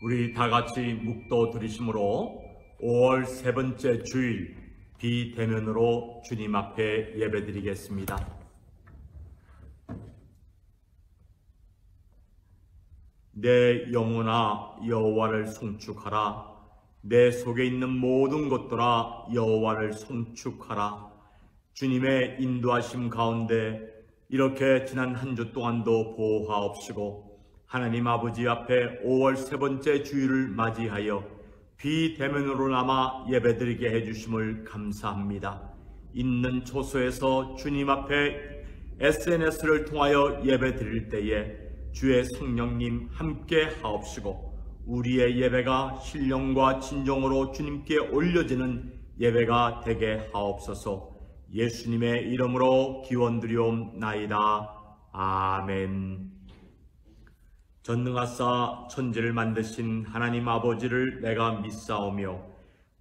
우리 다 같이 묵도 들으심으로 5월 세 번째 주일 비대면으로 주님 앞에 예배드리겠습니다. 내 영혼아 여호와를 송축하라. 내 속에 있는 모든 것들아 여호와를 송축하라. 주님의 인도하심 가운데 이렇게 지난 한 주 동안도 보호하옵시고 하나님 아버지 앞에 5월 세 번째 주일을 맞이하여 비대면으로나마 예배드리게 해주심을 감사합니다. 있는 초소에서 주님 앞에 SNS를 통하여 예배드릴 때에 주의 성령님 함께 하옵시고 우리의 예배가 신령과 진정으로 주님께 올려지는 예배가 되게 하옵소서. 예수님의 이름으로 기원드리옵나이다. 아멘. 전능하사 천지를 만드신 하나님 아버지를 내가 믿사오며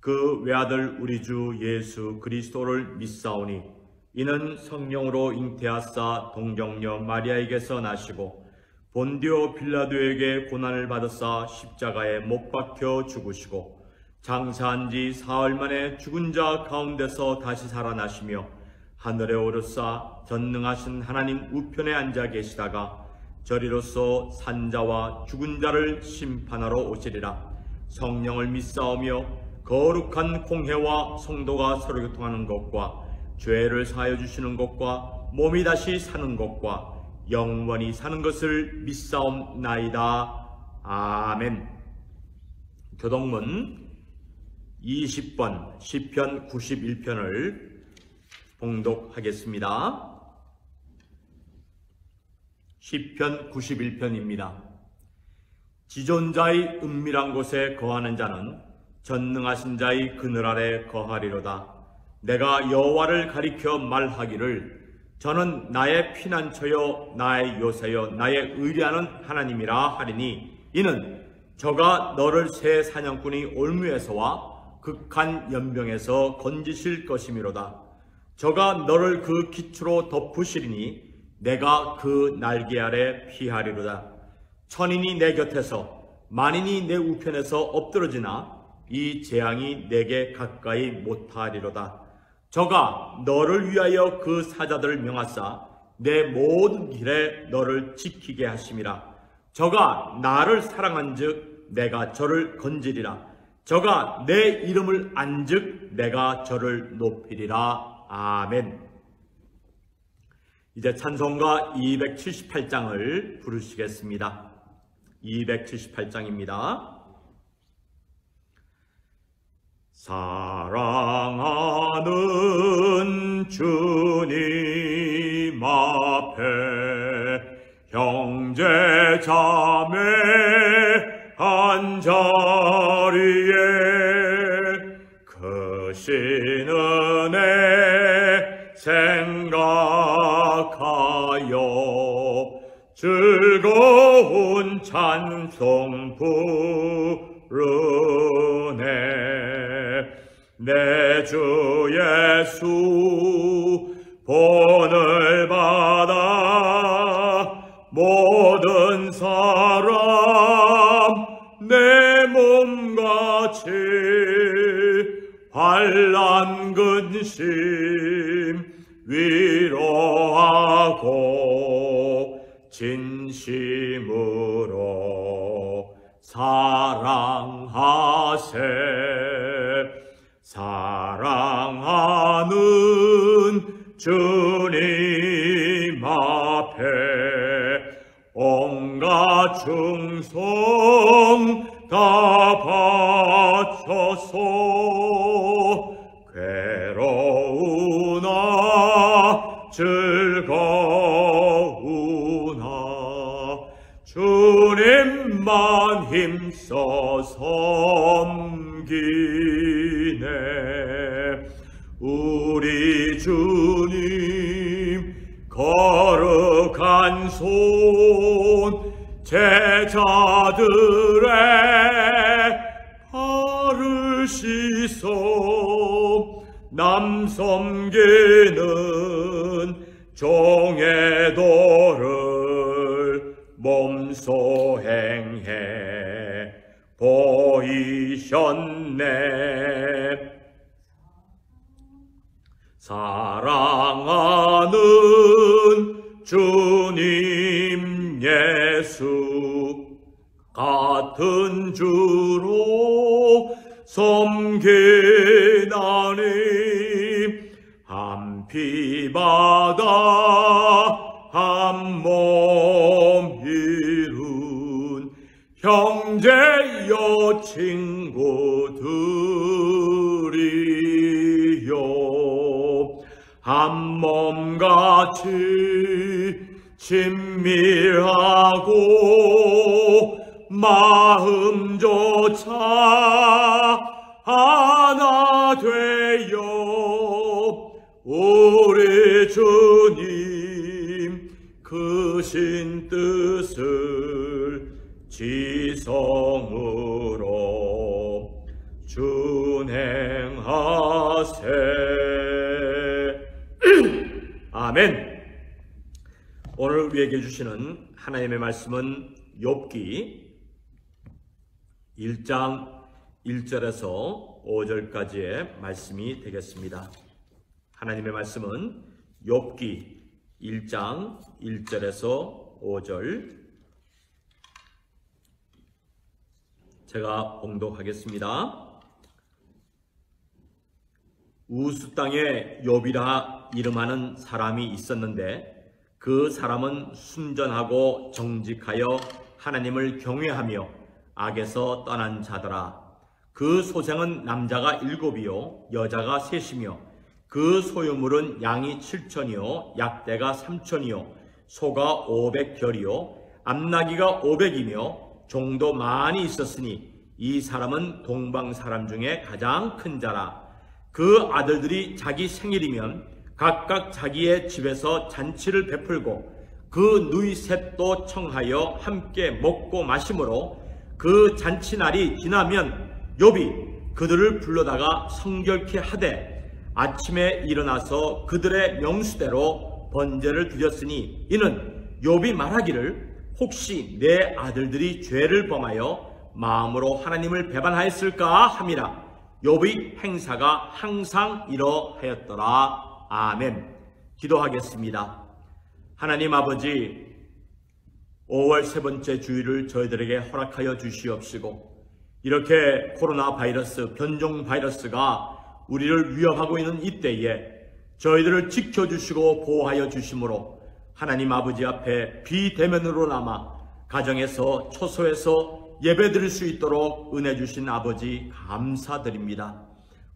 그 외아들 우리 주 예수 그리스도를 믿사오니 이는 성령으로 잉태하사 동정녀 마리아에게서 나시고 본디오 빌라도에게 고난을 받으사 십자가에 못 박혀 죽으시고 장사한 지 사흘 만에 죽은 자 가운데서 다시 살아나시며 하늘에 오르사 전능하신 하나님 우편에 앉아 계시다가 저리로서 산자와 죽은 자를 심판하러 오시리라. 성령을 믿사오며 거룩한 공회와 성도가 서로 교통하는 것과 죄를 사하여 주시는 것과 몸이 다시 사는 것과 영원히 사는 것을 믿사옵나이다. 아멘. 교동문 20번 시편 91편을 봉독하겠습니다. 시편 91편입니다. 지존자의 은밀한 곳에 거하는 자는 전능하신 자의 그늘 아래 거하리로다. 내가 여호와를 가리켜 말하기를 저는 나의 피난처요 나의 요새요 나의 의뢰하는 하나님이라 하리니 이는 저가 너를 새 사냥꾼이 올무에서와 극한 연병에서 건지실 것이미로다. 저가 너를 그 기초로 덮으시리니 내가 그 날개 아래 피하리로다. 천인이 내 곁에서 만인이 내 우편에서 엎드러지나 이 재앙이 내게 가까이 못하리로다. 저가 너를 위하여 그 사자들을 명하사 내 모든 길에 너를 지키게 하심이라. 저가 나를 사랑한즉 내가 저를 건지리라. 저가 내 이름을 안즉 내가 저를 높이리라. 아멘. 이제 찬송가 278장을 부르시겠습니다. 278장입니다. 사랑하는 주님 앞에 형제 자매 한 자리에 크신 은혜 생각하여 즐거운 찬송 부르네. 내 주 예수 본을 받아 모든 사람 내 몸같이 환난 근심 위로하고 진심으로 사랑하세. 사랑하는 주님 앞에 온갖 충성 다 바쳐서 괴로우나 즐거우나 주님만 힘써 섬기네. 우리 주님 거룩한 손 제자들의 발을 씻어 남 섬기는 종의 도를 몸소 행해 보이셨네. 사랑하는 주님 예수, 같은 주로 섬기나니 한 피바다 한 몸 이룬 형제여 친구들이여, 한 몸같이 친밀하고 마음조차 하나 되어 우리 주님 크신 뜻을 지성으로 준행하세. 아멘. 오늘 우리에게 주시는 하나님의 말씀은 욥기 1장 1절에서 5절까지의 말씀이 되겠습니다. 하나님의 말씀은 욥기 1장 1절에서 5절, 제가 봉독하겠습니다. 우스 땅에 욥이라 이름하는 사람이 있었는데 그 사람은 순전하고 정직하여 하나님을 경외하며 악에서 떠난 자더라. 그 소생은 남자가 7이요 여자가 3이며 그 소유물은 양이 7천이요 약대가 3천이요 소가 500결이요 암나기가 500이며 종도 많이 있었으니 이 사람은 동방 사람 중에 가장 큰 자라. 그 아들들이 자기 생일이면 각각 자기의 집에서 잔치를 베풀고 그 누이 셋도 청하여 함께 먹고 마심으로 그 잔치날이 지나면 욥이 그들을 불러다가 성결케 하되 아침에 일어나서 그들의 명수대로 번제를 드렸으니 이는 욥이 말하기를 혹시 내 아들들이 죄를 범하여 마음으로 하나님을 배반하였을까 함이라. 욥의 행사가 항상 이러하였더라. 아멘. 기도하겠습니다. 하나님 아버지, 5월 세 번째 주일을 저희들에게 허락하여 주시옵시고 이렇게 코로나 바이러스, 변종 바이러스가 우리를 위협하고 있는 이때에 저희들을 지켜주시고 보호하여 주심으로 하나님 아버지 앞에 비대면으로 남아 가정에서 초소에서 예배드릴 수 있도록 은혜 주신 아버지 감사드립니다.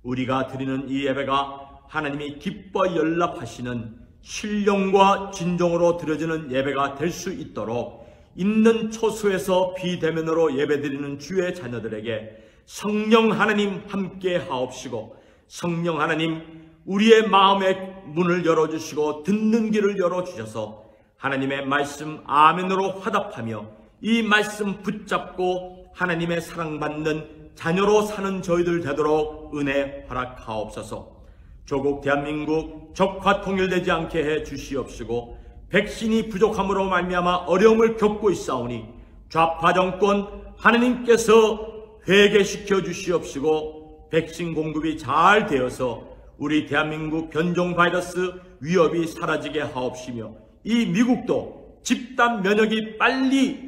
우리가 드리는 이 예배가 하나님이 기뻐 연락하시는 신령과 진정으로 드려지는 예배가 될 수 있도록 있는 초소에서 비대면으로 예배드리는 주의 자녀들에게 성령 하나님 함께 하옵시고 성령 하나님 우리의 마음의 문을 열어주시고 듣는 길을 열어주셔서 하나님의 말씀 아멘으로 화답하며 이 말씀 붙잡고 하나님의 사랑받는 자녀로 사는 저희들 되도록 은혜 허락하옵소서. 조국 대한민국 적화 통일되지 않게 해 주시옵시고 백신이 부족함으로 말미암아 어려움을 겪고 있사오니 좌파 정권 하나님께서 회개시켜 주시옵시고 백신 공급이 잘 되어서 우리 대한민국 변종 바이러스 위협이 사라지게 하옵시며 이 미국도 집단 면역이 빨리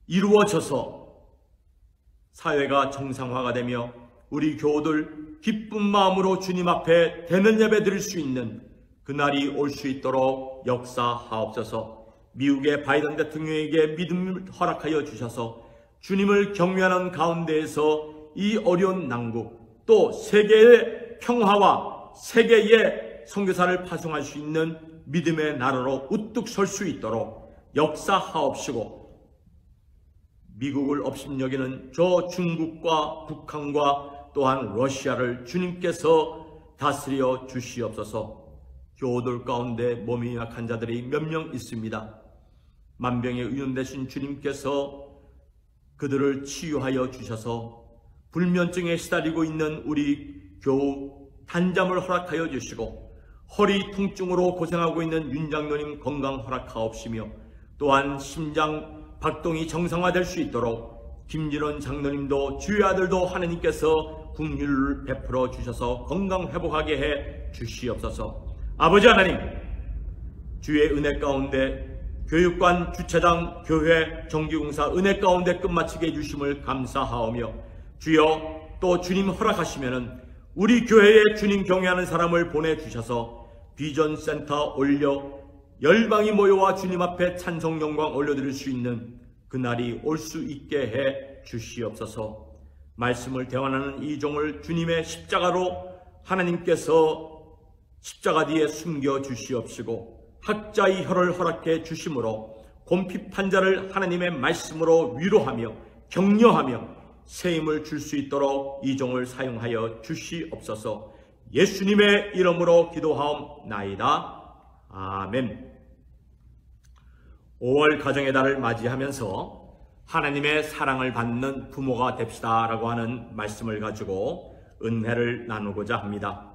이루어져서 사회가 정상화가 되며 우리 교우들 기쁜 마음으로 주님 앞에 대면 예배 드릴 수 있는 그날이 올 수 있도록 역사하옵소서. 미국의 바이든 대통령에게 믿음을 허락하여 주셔서 주님을 경외하는 가운데에서 이 어려운 난국 또 세계의 평화와 세계의 선교사를 파송할 수 있는 믿음의 나라로 우뚝 설 수 있도록 역사하옵시고 미국을 업신여기는 저 중국과 북한과 또한 러시아를 주님께서 다스려 주시옵소서. 교우들 가운데 몸이 약한 자들이 몇 명 있습니다. 만병의 의원 되신 주님께서 그들을 치유하여 주셔서 불면증에 시달리고 있는 우리 교우 단잠을 허락하여 주시고 허리 통증으로 고생하고 있는 윤 장로님 건강 허락하옵시며 또한 심장 박동이 정상화될 수 있도록 김진원 장로님도 주의 아들도 하나님께서 긍휼을 베풀어 주셔서 건강 회복하게 해 주시옵소서. 아버지 하나님, 주의 은혜 가운데 교육관, 주차장, 교회, 정기공사 은혜 가운데 끝마치게 해주심을 감사하오며, 주여 또 주님 허락하시면은 우리 교회에 주님 경외하는 사람을 보내주셔서 비전센터 올려 열방이 모여와 주님 앞에 찬송 영광 올려드릴 수 있는 그날이 올 수 있게 해 주시옵소서. 말씀을 대환하는 이 종을 주님의 십자가로 하나님께서 십자가 뒤에 숨겨 주시옵시고, 학자의 혀를 허락해 주심으로 곰핍한 자를 하나님의 말씀으로 위로하며 격려하며 새 힘을 줄 수 있도록 이 종을 사용하여 주시옵소서. 예수님의 이름으로 기도하옵나이다. 아멘. 5월 가정의 달을 맞이하면서 하나님의 사랑을 받는 부모가 됩시다 라고 하는 말씀을 가지고 은혜를 나누고자 합니다.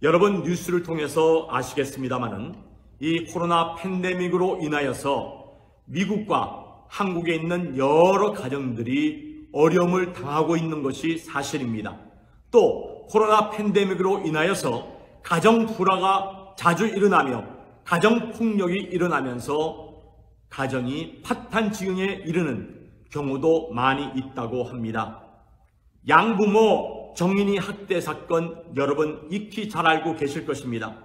여러분 뉴스를 통해서 아시겠습니다마는 이 코로나 팬데믹으로 인하여서 미국과 한국에 있는 여러 가정들이 어려움을 당하고 있는 것이 사실입니다. 또 코로나 팬데믹으로 인하여서 가정 불화가 자주 일어나며 가정 폭력이 일어나면서 가정이 파탄지경에 이르는 경우도 많이 있다고 합니다. 양부모 정인이 학대 사건 여러분 익히 잘 알고 계실 것입니다.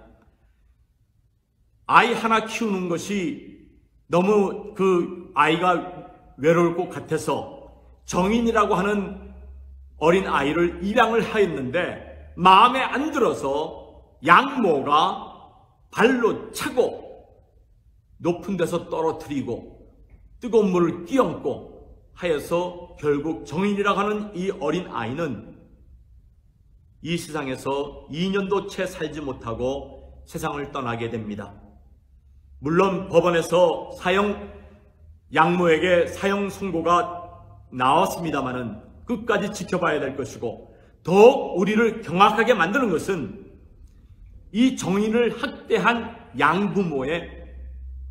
아이 하나 키우는 것이 너무 그 아이가 외로울 것 같아서 정인이라고 하는 어린 아이를 입양을 하였는데 마음에 안 들어서 양모가 발로 차고 높은 데서 떨어뜨리고 뜨거운 물을 끼얹고 하여서 결국 정인이라고 하는 이 어린 아이는 이 세상에서 2년도 채 살지 못하고 세상을 떠나게 됩니다. 물론 법원에서 양모에게 사형 선고가 나왔습니다마는 끝까지 지켜봐야 될 것이고, 더욱 우리를 경악하게 만드는 것은 이 정인을 학대한 양부모의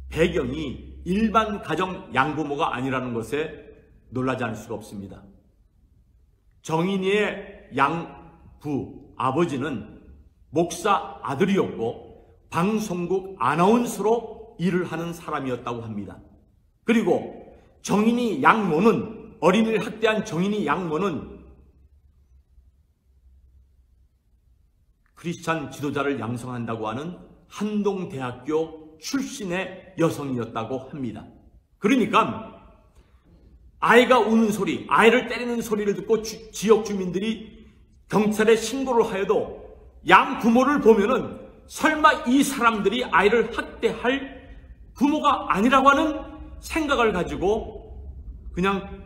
배경이 일반 가정 양부모가 아니라는 것에 놀라지 않을 수가 없습니다. 정인이의 양부 아버지는 목사 아들이었고 방송국 아나운서로 일을 하는 사람이었다고 합니다. 그리고 정인이 양모는, 어린이를 학대한 정인이 양모는 크리스찬 지도자를 양성한다고 하는 한동대학교 출신의 여성이었다고 합니다. 그러니까 아이가 우는 소리, 아이를 때리는 소리를 듣고 지역 주민들이 경찰에 신고를 하여도 양 부모를 보면은 설마 이 사람들이 아이를 학대할 부모가 아니라고 하는 생각을 가지고 그냥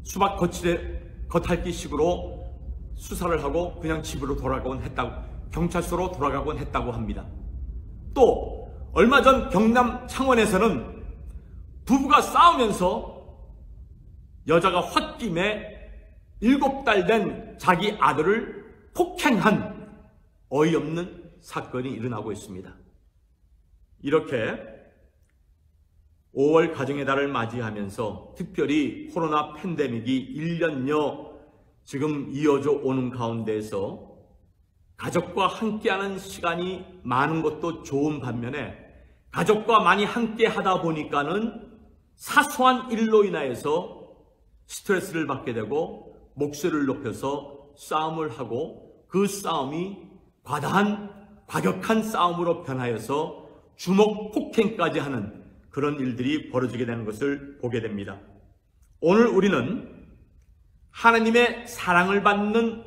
수박 겉핥기식으로 수사를 하고 그냥 집으로 돌아가곤 했다고, 경찰서로 돌아가곤 했다고 합니다. 또 얼마 전 경남 창원에서는 부부가 싸우면서 여자가 홧김에 7달 된 자기 아들을 폭행한 어이없는 사건이 일어나고 있습니다. 이렇게 5월 가정의 달을 맞이하면서 특별히 코로나 팬데믹이 1년여 지금 이어져 오는 가운데에서 가족과 함께하는 시간이 많은 것도 좋은 반면에 가족과 많이 함께 하다 보니까는 사소한 일로 인하여서 스트레스를 받게 되고 목소리를 높여서 싸움을 하고 그 싸움이 과격한 싸움으로 변하여서 주먹 폭행까지 하는 그런 일들이 벌어지게 되는 것을 보게 됩니다. 오늘 우리는 하나님의 사랑을 받는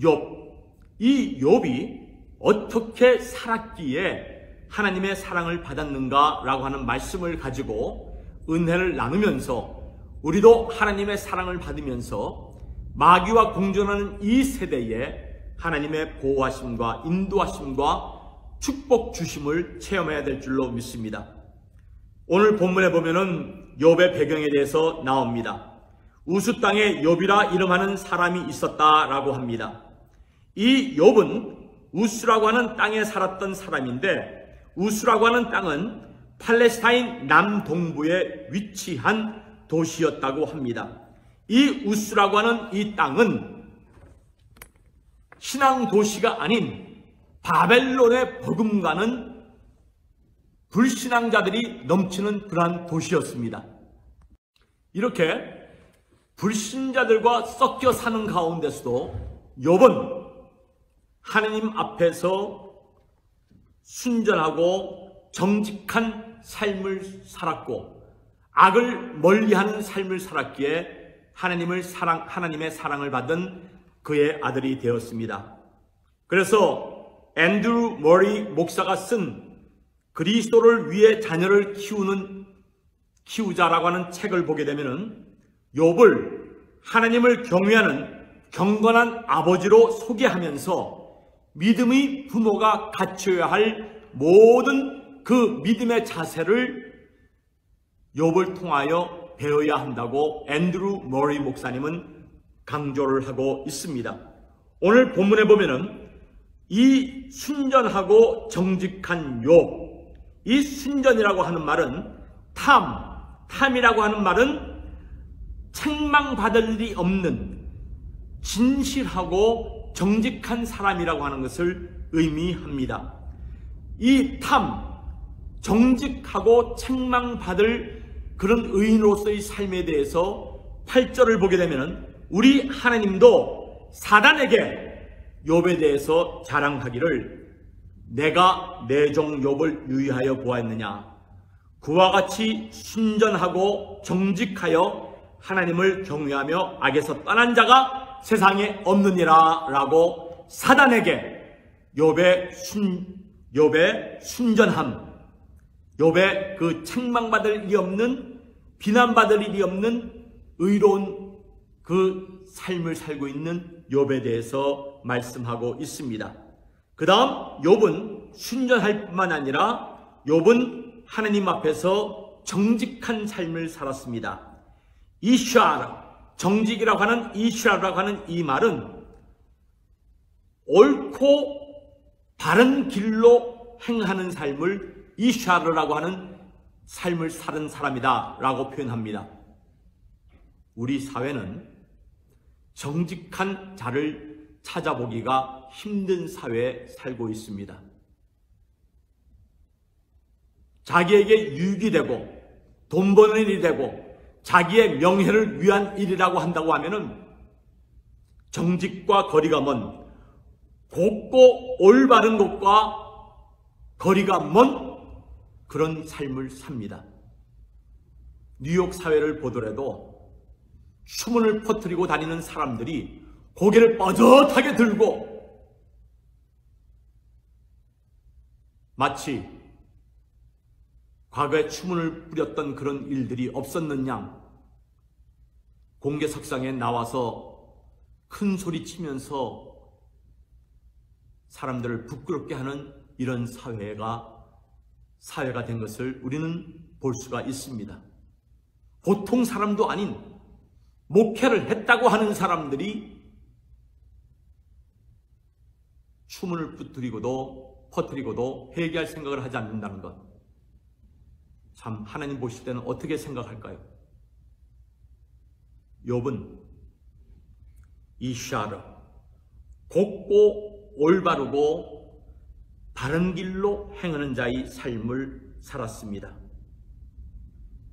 욥, 이 욥이 어떻게 살았기에 하나님의 사랑을 받았는가 라고 하는 말씀을 가지고 은혜를 나누면서 우리도 하나님의 사랑을 받으면서 마귀와 공존하는 이 세대에 하나님의 보호하심과 인도하심과 축복 주심을 체험해야 될 줄로 믿습니다. 오늘 본문에 보면은 욥의 배경에 대해서 나옵니다. 우스 땅에 욥이라 이름하는 사람이 있었다라고 합니다. 이 욥은 우스라고 하는 땅에 살았던 사람인데, 우스라고 하는 땅은 팔레스타인 남동부에 위치한 도시였다고 합니다. 이 우스라고 하는 이 땅은 신앙 도시가 아닌 바벨론의 버금가는 불신앙자들이 넘치는 그러한 도시였습니다. 이렇게 불신자들과 섞여 사는 가운데서도 욥은 하나님 앞에서 순전하고 정직한 삶을 살았고 악을 멀리하는 삶을 살았기에 하나님의 사랑을 받은 그의 아들이 되었습니다. 그래서 앤드루 머리 목사가 쓴 그리스도를 위해 자녀를 키우자라고 하는 책을 보게 되면은 욥을 하나님을 경외하는 경건한 아버지로 소개하면서 믿음의 부모가 갖춰야 할 모든 그 믿음의 자세를 욥을 통하여 배워야 한다고 앤드루 머리 목사님은 강조를 하고 있습니다. 오늘 본문에 보면은 이 순전하고 정직한 욥, 이 순전이라고 하는 말은 탐이라고 하는 말은 책망받을 일이 없는 진실하고 정직한 사람이라고 하는 것을 의미합니다. 이 정직하고 책망받을 그런 의인으로서의 삶에 대해서 8절을 보게 되면 우리 하나님도 사단에게 욥에 대해서 자랑하기를 내가 내 종 욥을 유의하여 보았느냐, 그와 같이 순전하고 정직하여 하나님을 경외하며 악에서 떠난 자가 세상에 없느니라 라고 사단에게 욥의 순전함, 욥의 그 책망받을 일이 없는, 비난받을 일이 없는 의로운 그 삶을 살고 있는 욥에 대해서 말씀하고 있습니다. 그 다음 욥은 순전할 뿐만 아니라 욥은 하나님 앞에서 정직한 삶을 살았습니다. 정직이라고 하는 이슈라고 하는 이 말은 옳고 바른 길로 행하는 삶을 이슈라고 하는 삶을 사는 사람이다 라고 표현합니다. 우리 사회는 정직한 자를 찾아보기가 힘든 사회에 살고 있습니다. 자기에게 유익이 되고 돈 버는 일이 되고 자기의 명예를 위한 일이라고 한다고 하면은 정직과 거리가 먼, 곱고 올바른 것과 거리가 먼 그런 삶을 삽니다. 뉴욕 사회를 보더라도 수문을 퍼뜨리고 다니는 사람들이 고개를 뻐젓하게 들고 마치 과거에 추문을 뿌렸던 그런 일들이 없었는 양 공개석상에 나와서 큰 소리 치면서 사람들을 부끄럽게 하는 이런 사회가 된 것을 우리는 볼 수가 있습니다. 보통 사람도 아닌 목회를 했다고 하는 사람들이 추문을 퍼뜨리고도 회개할 생각을 하지 않는다는 것, 참 하나님 보실 때는 어떻게 생각할까요? 욥은 곱고 올바르고 바른 길로 행하는 자의 삶을 살았습니다.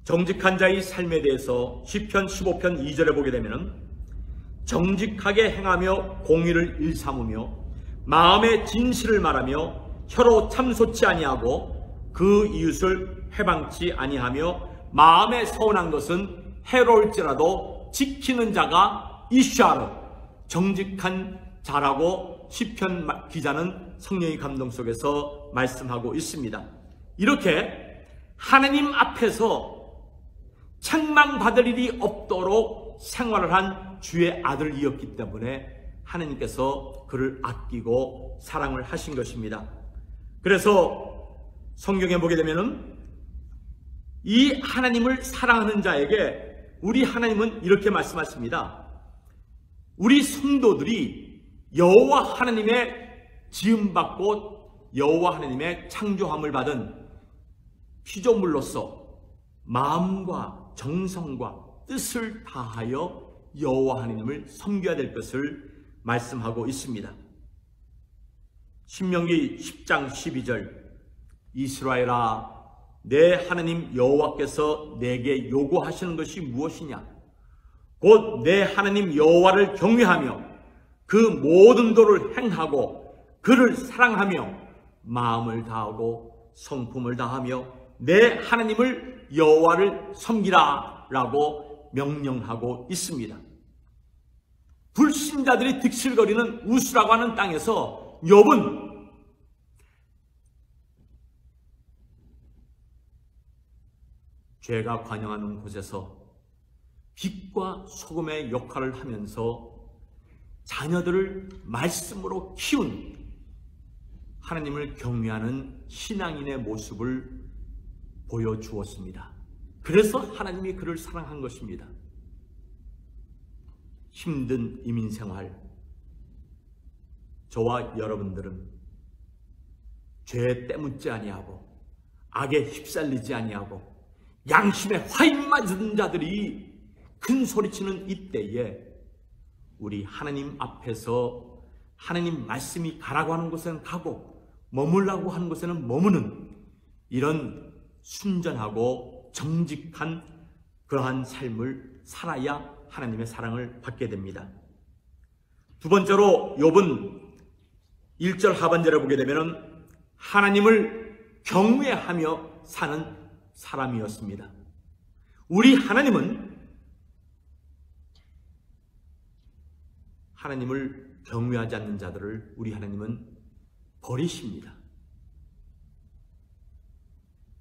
정직한 자의 삶에 대해서 시편 15편 2절에 보게 되면 정직하게 행하며 공의를 일삼으며 마음의 진실을 말하며 혀로 참소치 아니하고 그 이웃을 회방치 아니하며 마음에 서운한 것은 해로울지라도 지키는 자가 정직한 자라고 시편 기자는 성령의 감동 속에서 말씀하고 있습니다. 이렇게 하나님 앞에서 책망받을 일이 없도록 생활을 한 주의 아들이었기 때문에 하나님께서 그를 아끼고 사랑을 하신 것입니다. 그래서 성경에 보게 되면은 이 하나님을 사랑하는 자에게 우리 하나님은 이렇게 말씀하십니다. 우리 성도들이 여호와 하나님의 지음받고 여호와 하나님의 창조함을 받은 피조물로서 마음과 정성과 뜻을 다하여 여호와 하나님을 섬겨야 될 것을 말씀하고 있습니다. 신명기 10장 12절 이스라엘아 내 하나님 여호와께서 내게 요구하시는 것이 무엇이냐? 곧 내 하나님 여호와를 경외하며 그 모든 도를 행하고 그를 사랑하며 마음을 다하고 성품을 다하며 내 하나님을 여호와를 섬기라 라고 명령하고 있습니다. 불신자들이 득실거리는 우스라고 하는 땅에서 욥은 죄가 관영하는 곳에서 빛과 소금의 역할을 하면서 자녀들을 말씀으로 키운 하나님을 경외하는 신앙인의 모습을 보여주었습니다. 그래서 하나님이 그를 사랑한 것입니다. 힘든 이민생활, 저와 여러분들은 죄에 때묻지 아니하고 악에 휩쓸리지 아니하고 양심에 화인 맞은 자들이 큰 소리치는 이때에 우리 하나님 앞에서 하나님 말씀이 가라고 하는 곳에는 가고 머물라고 하는 곳에는 머무는 이런 순전하고 정직한 그러한 삶을 살아야 하나님의 사랑을 받게 됩니다. 두 번째로 욥은 1절 하반절에 보게 되면 하나님을 경외하며 사는 사람이었습니다. 우리 하나님은 하나님을 경외하지 않는 자들을 우리 하나님은 버리십니다.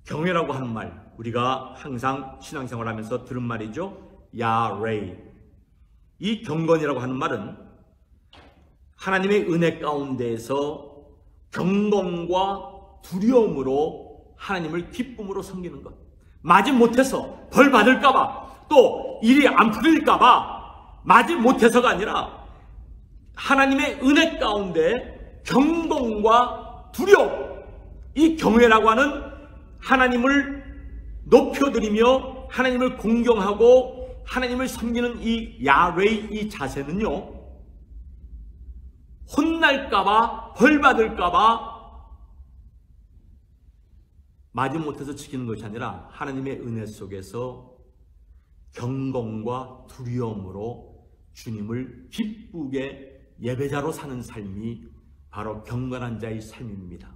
경외라고 하는 말, 우리가 항상 신앙생활 하면서 들은 말이죠. 야레이. 이 경건이라고 하는 말은 하나님의 은혜 가운데에서 경건과 두려움으로 하나님을 기쁨으로 섬기는 것. 마지 못해서 벌 받을까봐 또 일이 안 풀릴까봐 마지 못해서가 아니라 하나님의 은혜 가운데 경건과 두려움, 이 경외라고 하는 하나님을 높여드리며 하나님을 공경하고 하나님을 섬기는 이 야훼 이 자세는요, 혼날까봐 벌 받을까봐 마지못해서 지키는 것이 아니라 하나님의 은혜 속에서 경건과 두려움으로 주님을 기쁘게 예배자로 사는 삶이 바로 경건한 자의 삶입니다.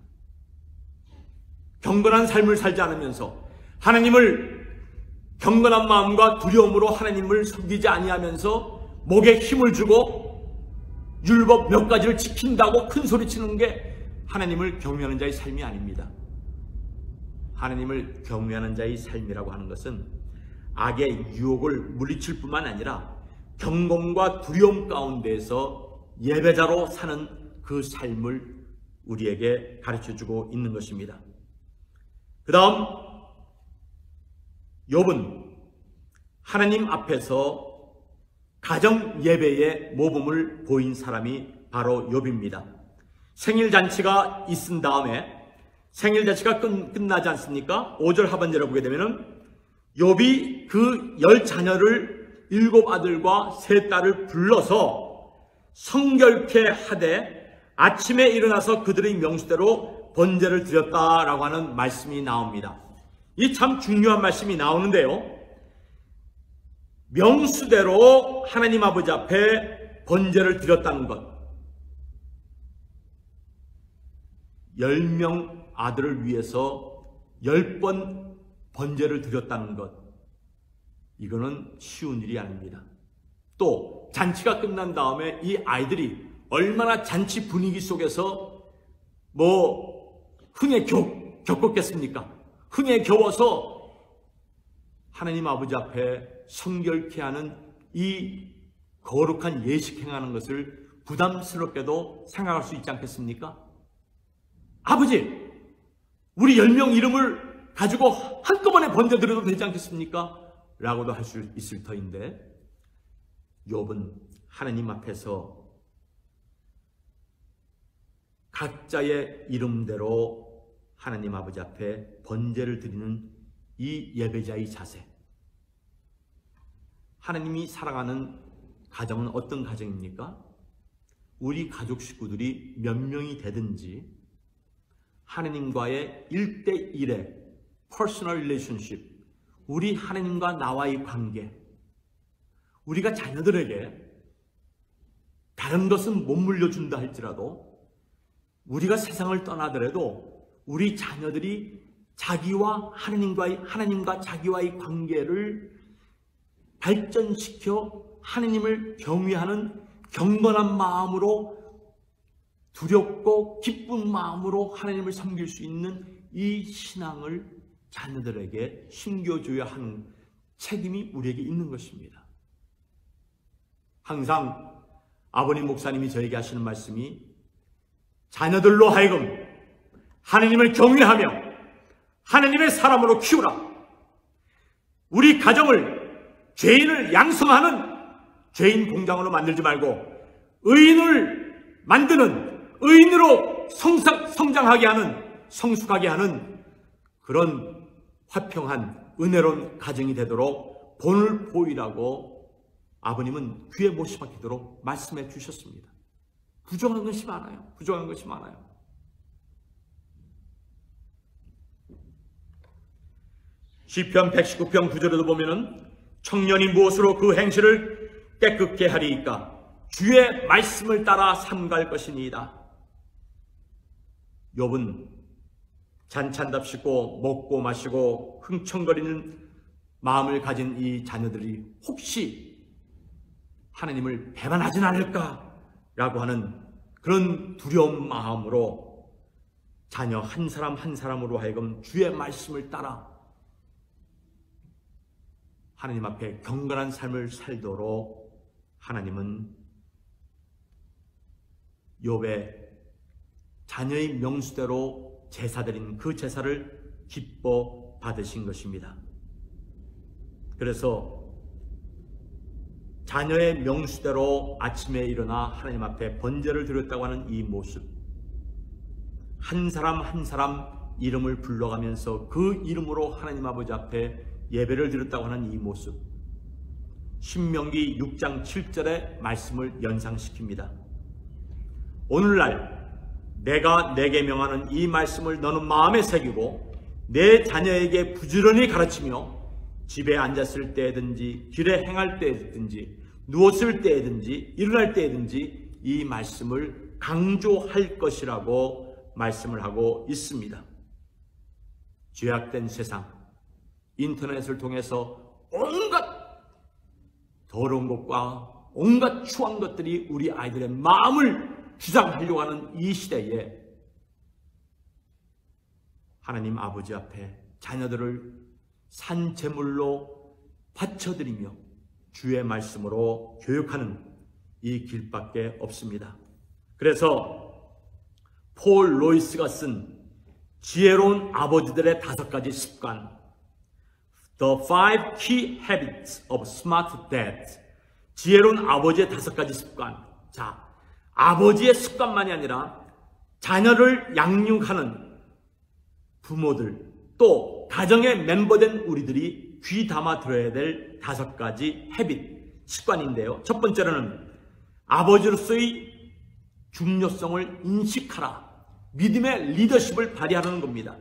경건한 삶을 살지 않으면서 하나님을 경건한 마음과 두려움으로 하나님을 섬기지 아니하면서 목에 힘을 주고 율법 몇 가지를 지킨다고 큰 소리치는 게 하나님을 경외하는 자의 삶이 아닙니다. 하나님을 경외하는 자의 삶이라고 하는 것은 악의 유혹을 물리칠 뿐만 아니라 경건과 두려움 가운데에서 예배자로 사는 그 삶을 우리에게 가르쳐주고 있는 것입니다. 그 다음 욥은 하나님 앞에서 가정 예배의 모범을 보인 사람이 바로 욥입니다. 생일잔치가 있은 다음에 생일잔치가 끝나지 않습니까? 5절 하반절에 보게 되면 욥이 그 10자녀를 7 아들과 3 딸을 불러서 성결케 하되 아침에 일어나서 그들의 명수대로 번제를 드렸다라고 하는 말씀이 나옵니다. 이 참 중요한 말씀이 나오는데요, 명수대로 하나님 아버지 앞에 번제를 드렸다는 것, 10명 아들을 위해서 10번 번제를 드렸다는 것, 이거는 쉬운 일이 아닙니다. 또 잔치가 끝난 다음에 이 아이들이 얼마나 잔치 분위기 속에서 흥에 겪었겠습니까? 흥에 겨워서 하나님 아버지 앞에 성결케 하는 이 거룩한 예식 행하는 것을 부담스럽게도 생각할 수 있지 않겠습니까? 아버지, 우리 10명 이름을 가지고 한꺼번에 번제 드려도 되지 않겠습니까? 라고도 할 수 있을 터인데, 욥은 하나님 앞에서 각자의 이름대로 하나님 아버지 앞에 번제를 드리는 이 예배자의 자세, 하나님이 사랑하는 가정은 어떤 가정입니까? 우리 가족 식구들이 몇 명이 되든지 하나님과의 1대1의 퍼스널 릴레이션십, 우리 하나님과 나와의 관계, 우리가 자녀들에게 다른 것은 못 물려준다 할지라도 우리가 세상을 떠나더라도 우리 자녀들이 하나님과 자기와의 관계를 발전시켜 하나님을 경외하는 경건한 마음으로, 두렵고 기쁜 마음으로 하나님을 섬길 수 있는 이 신앙을 자녀들에게 심겨줘야 하는 책임이 우리에게 있는 것입니다. 항상 아버님 목사님이 저에게 하시는 말씀이 자녀들로 하여금 하나님을 경외하며 하나님의 사람으로 키우라. 우리 가정을 죄인을 양성하는 죄인 공장으로 만들지 말고 의인을 만드는, 의인으로 성장하게 하는, 성숙하게 하는 그런 화평한 은혜로운 가정이 되도록 본을 보이라고 아버님은 귀에 못이 박히도록 말씀해 주셨습니다. 부정한 것이 많아요. 부정한 것이 많아요. 시편 119편 9절에도 보면은 청년이 무엇으로 그 행실을 깨끗게 하리이까? 주의 말씀을 따라 삼갈 것이니이다. 욥은 잔찬답시고 먹고 마시고 흥청거리는 마음을 가진 이 자녀들이 혹시 하나님을 배반하진 않을까라고 하는 그런 두려운 마음으로 자녀 한 사람 한 사람으로 하여금 주의 말씀을 따라 하나님 앞에 경건한 삶을 살도록 하나님은 욥의 자녀의 명수대로 제사드린 그 제사를 기뻐 받으신 것입니다. 그래서 자녀의 명수대로 아침에 일어나 하나님 앞에 번제를 드렸다고 하는 이 모습, 한 사람 한 사람 이름을 불러가면서 그 이름으로 하나님 아버지 앞에 예배를 드렸다고 하는 이 모습, 신명기 6장 7절의 말씀을 연상시킵니다. 오늘날 내가 내게 명하는 이 말씀을 너는 마음에 새기고 내 자녀에게 부지런히 가르치며 집에 앉았을 때든지 길에 행할 때든지 누웠을 때든지 일어날 때든지 이 말씀을 강조할 것이라고 말씀을 하고 있습니다. 죄악된 세상, 인터넷을 통해서 온갖 더러운 것과 온갖 추한 것들이 우리 아이들의 마음을 주장하려고 하는 이 시대에 하나님 아버지 앞에 자녀들을 산제물로 바쳐드리며 주의 말씀으로 교육하는 이 길밖에 없습니다. 그래서 폴 로이스가 쓴 지혜로운 아버지들의 5가지 습관, The 5 Key Habits of Smart Dads, 지혜로운 아버지의 5가지 습관. 자, 아버지의 습관만이 아니라 자녀를 양육하는 부모들, 또 가정의 멤버된 우리들이 귀 담아 들어야 될 5가지 헤빗, 습관인데요. 첫 번째로는 아버지로서의 중요성을 인식하라. 믿음의 리더십을 발휘하는 겁니다.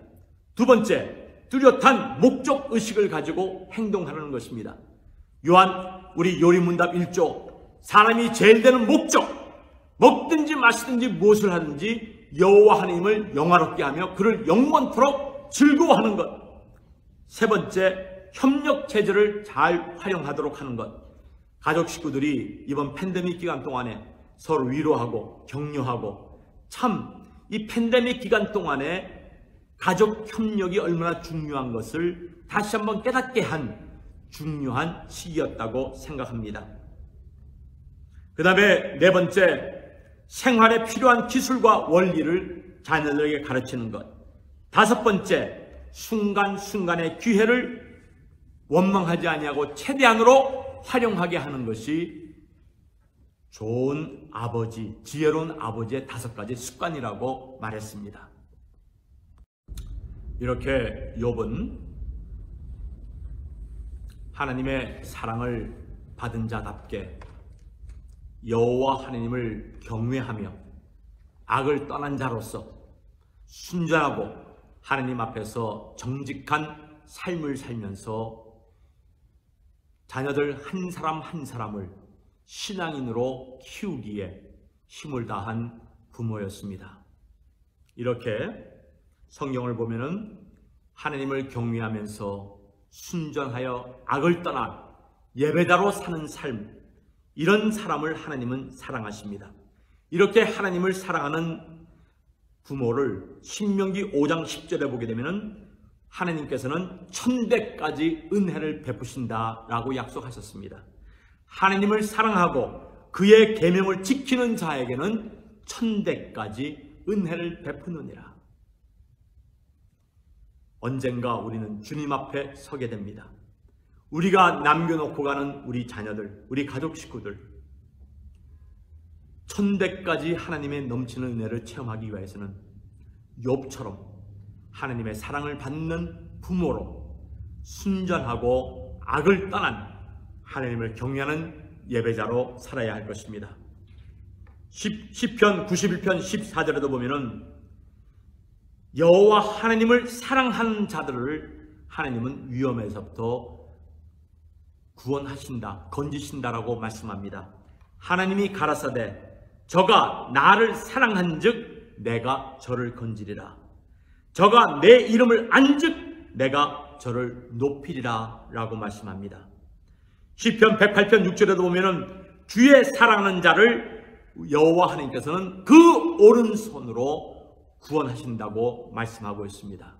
두 번째, 뚜렷한 목적의식을 가지고 행동하는 것입니다. 요한 우리 요리문답 1조, 사람이 제일 되는 목적, 먹든지 마시든지 무엇을 하든지 여호와 하나님을 영화롭게 하며 그를 영원토록 즐거워하는 것. 세 번째, 협력 체제를 잘 활용하도록 하는 것. 가족 식구들이 이번 팬데믹 기간 동안에 서로 위로하고 격려하고, 참 이 팬데믹 기간 동안에 가족 협력이 얼마나 중요한 것을 다시 한번 깨닫게 한 중요한 시기였다고 생각합니다. 그 다음에 네 번째, 생활에 필요한 기술과 원리를 자녀들에게 가르치는 것. 다섯 번째, 순간순간의 기회를 원망하지 아니하고 최대한으로 활용하게 하는 것이 좋은 아버지, 지혜로운 아버지의 5가지 습관이라고 말했습니다. 이렇게 욥은 하나님의 사랑을 받은 자답게 여호와 하나님을 경외하며 악을 떠난 자로서 순전하고 하나님 앞에서 정직한 삶을 살면서 자녀들 한 사람 한 사람을 신앙인으로 키우기에 힘을 다한 부모였습니다. 이렇게 성경을 보면은 하나님을 경외하면서 순전하여 악을 떠나 예배자로 사는 삶, 이런 사람을 하나님은 사랑하십니다. 이렇게 하나님을 사랑하는 부모를 신명기 5장 10절에 보게 되면은 하나님께서는 1000배까지 은혜를 베푸신다라고 약속하셨습니다. 하나님을 사랑하고 그의 계명을 지키는 자에게는 1000배까지 은혜를 베푸느니라. 언젠가 우리는 주님 앞에 서게 됩니다. 우리가 남겨놓고 가는 우리 자녀들, 우리 가족 식구들 1000배까지 하나님의 넘치는 은혜를 체험하기 위해서는 욥처럼 하나님의 사랑을 받는 부모로 순전하고 악을 떠난 하나님을 경외하는 예배자로 살아야 할 것입니다. 시편 91편 14절에도 보면은 여호와 하나님을 사랑하는 자들을 하나님은 위험에서부터 구원하신다, 건지신다라고 말씀합니다. 하나님이 가라사대 저가 나를 사랑한즉 내가 저를 건지리라. 저가 내 이름을 안즉 내가 저를 높이리라 라고 말씀합니다. 시편 108편 6절에도 보면은 주의 사랑하는 자를 여호와 하나님께서는 그 오른손으로 구원하신다고 말씀하고 있습니다.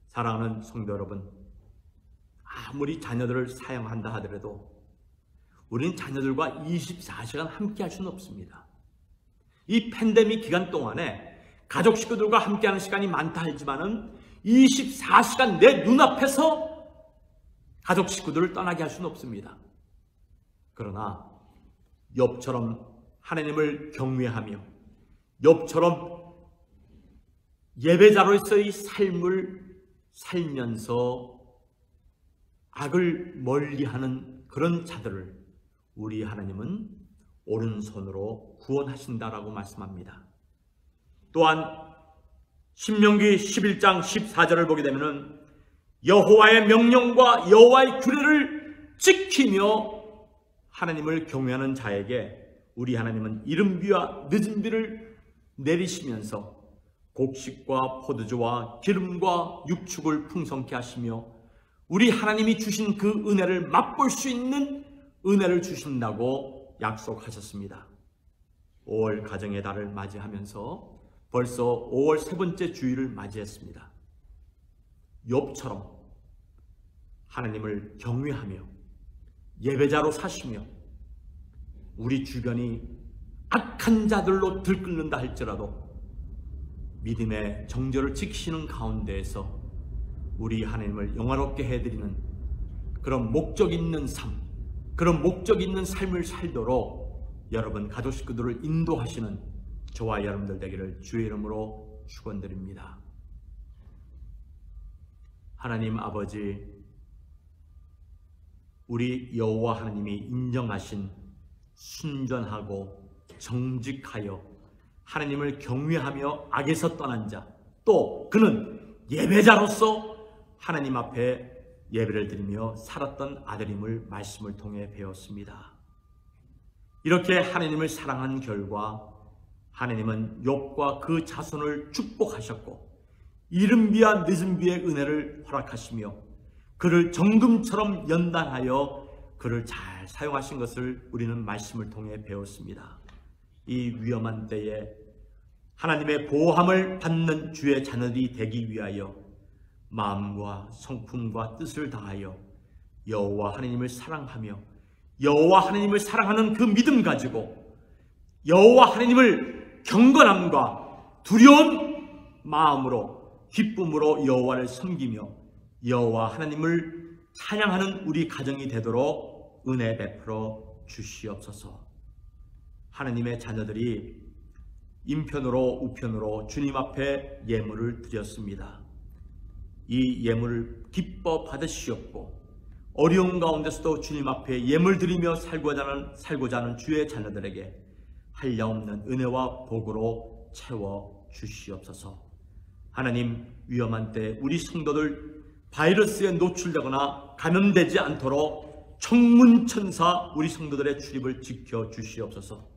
사랑하는 성도 여러분, 아무리 자녀들을 사랑한다 하더라도 우리는 자녀들과 24시간 함께 할 수는 없습니다. 이 팬데믹 기간 동안에 가족 식구들과 함께하는 시간이 많다 하지만은 24시간 내 눈앞에서 가족 식구들을 떠나게 할 수는 없습니다. 그러나 욥처럼 하나님을 경외하며 욥처럼 예배자로서의 삶을 살면서 악을 멀리하는 그런 자들을 우리 하나님은 오른손으로 구원하신다라고 말씀합니다. 또한 신명기 11장 14절을 보게 되면은 여호와의 명령과 여호와의 규례를 지키며 하나님을 경외하는 자에게 우리 하나님은 이른 비와 늦은 비를 내리시면서 곡식과 포도주와 기름과 육축을 풍성케 하시며 우리 하나님이 주신 그 은혜를 맛볼 수 있는 은혜를 주신다고 약속하셨습니다. 5월 가정의 달을 맞이하면서 벌써 5월 세 번째 주일을 맞이했습니다. 욥처럼 하나님을 경외하며 예배자로 사시며 우리 주변이 악한 자들로 들끓는다 할지라도 믿음의 정절을 지키시는 가운데에서 우리 하나님을 영화롭게 해드리는 그런 목적 있는 삶, 그런 목적 있는 삶을 살도록 여러분 가족 식구들을 인도하시는 저와 여러분들 되기를 주의 이름으로 축원드립니다. 하나님 아버지, 우리 여호와 하나님이 인정하신 순전하고 정직하여 하나님을 경외하며 악에서 떠난 자, 또 그는 예배자로서 하나님 앞에 예배를 드리며 살았던 아들임을 말씀을 통해 배웠습니다. 이렇게 하나님을 사랑한 결과 하나님은 욥과 그 자손을 축복하셨고 이른 비와 늦은 비의 은혜를 허락하시며 그를 정금처럼 연단하여 그를 잘 사용하신 것을 우리는 말씀을 통해 배웠습니다. 이 위험한 때에 하나님의 보호함을 받는 주의 자녀들이 되기 위하여 마음과 성품과 뜻을 다하여 여호와 하나님을 사랑하며 여호와 하나님을 사랑하는 그 믿음 가지고 여호와 하나님을 경건함과 두려운 마음으로 기쁨으로 여호와를 섬기며 여호와 하나님을 찬양하는 우리 가정이 되도록 은혜 베풀어 주시옵소서. 하나님의 자녀들이 인편으로 우편으로 주님 앞에 예물을 드렸습니다. 이 예물을 기뻐 받으시옵고 어려운 가운데서도 주님 앞에 예물 드리며 살고자 하는 주의 자녀들에게 한량없는 은혜와 복으로 채워 주시옵소서. 하나님, 위험한 때 우리 성도들 바이러스에 노출되거나 감염되지 않도록 청문천사 우리 성도들의 출입을 지켜 주시옵소서.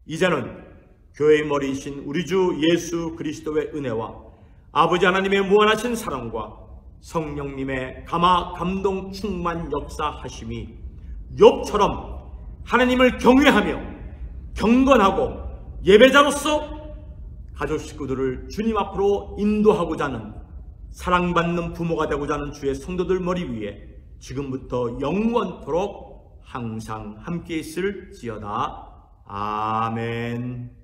이제는 교회의 머리이신 우리 주 예수 그리스도의 은혜와 아버지 하나님의 무한하신 사랑과 성령님의 감동 충만 역사하심이 욥처럼 하나님을 경외하며 경건하고 예배자로서 가족 식구들을 주님 앞으로 인도하고자 하는 사랑받는 부모가 되고자 하는 주의 성도들 머리 위에 지금부터 영원토록 항상 함께 있을지어다. 아멘.